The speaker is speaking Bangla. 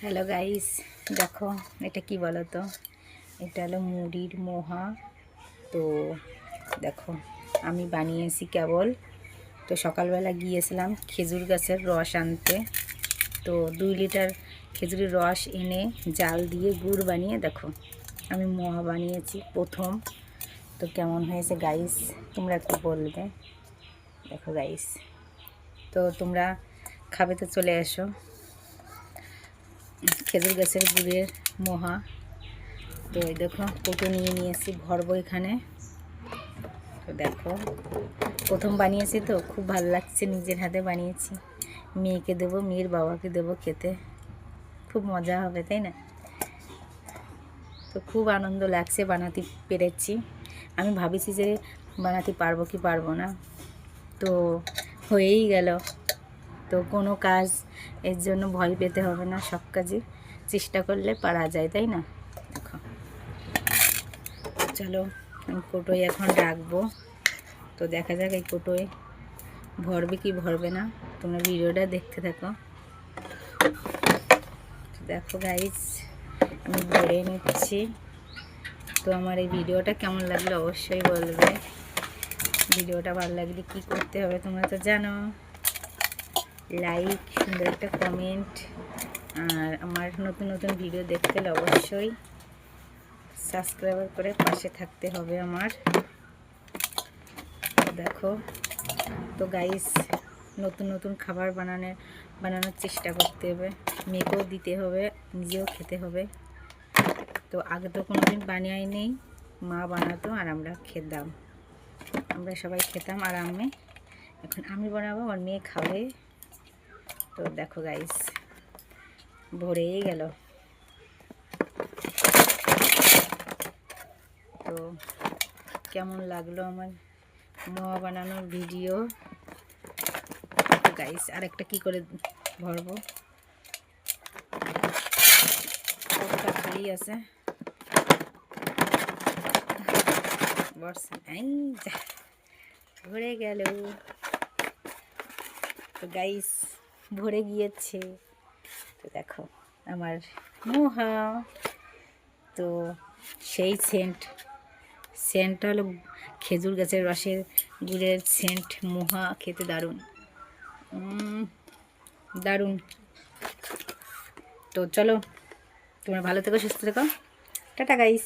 হ্যালো গাইস, দেখো এটা কি বলো তো, এটা হলো মুড়ির মোহা। তো দেখো আমি বানিয়েছি কেবল। তো সকালবেলা গিয়েছিলাম খেজুর গাছের রস আনতে। তো 2 লিটার খেজুরের রস এনে জাল দিয়ে গুড় বানিয়ে দেখো আমি মোহা বানিয়েছি প্রথম। তো কেমন হয়েছে গাইস তোমরা একটু বলবে। দেখো গাইস, তো তোমরা খাবে তো চলে এসো। খেজুর গাছের গুড়ের মোহা। তো এই দেখো কৌটো নিয়ে নিয়েছি, ভরবো এখানে। তো দেখো প্রথম বানিয়েছি তো খুব ভালো লাগছে, নিজের হাতে বানিয়েছি। মেয়েকে দেবো, মেয়ের বাবাকে দেবো খেতে, খুব মজা হবে তাই না? তো খুব আনন্দ লাগছে বানাতে পেরেছি। আমি ভাবিছি যে বানাতে পারবো কি পারবো না, তো হয়েই গেল। তো কোনো কাজ এর জন্য ভয় পেতে হবে না, সব কাজে চেষ্টা করলে পারা যায় তাই না? দেখো চলো আমি কোটোয় এখন রাখবো। তো দেখা যাক এই কোটোয় ভরবে কি ভরবে না, তোমরা ভিডিওটা দেখতে থাকো। দেখো গাইস আমি ভরে নিচ্ছি। তো আমার এই ভিডিওটা কেমন লাগলো অবশ্যই বলবে। ভিডিওটা ভালো লাগলে কি করতে হবে তোমরা তো জানো, লাইক, সুন্দর একটা কমেন্ট, আর আমার নতুন নতুন ভিডিও দেখতে হলে অবশ্যই সাবস্ক্রাইব করে পাশে থাকতে হবে আমার। দেখো তো গাইস নতুন নতুন খাবার বানানোর চেষ্টা করতে হবে, মেয়েকেও দিতে হবে, নিজেও খেতে হবে। তো আগে তো কোনোদিন বানিয়ে নেই, মা বানাতো আর আমরা খেতাম, আমরা সবাই খেতাম আরামে। এখন আমি বানাবো, আমার মেয়ে খাবে। তো দেখো গাইস ভরেই গেল। তো কেমন লাগলো আমার মোয়া বানানোর ভিডিও গাইস? আরেকটা কি করে ভরবো, কতটা খালি আছে ভরে গেল। তো গাইস ভরে গিয়েছে। তো দেখো আমার মোহা। তো সেই সেন্টটা হলো খেজুর গাছের রসের গুড়ের সেন্ট। মোহা খেতে দারুণ দারুণ। তো চলো তোমরা ভালো থেকো, সুস্থ থেকো, টাটা গাইস।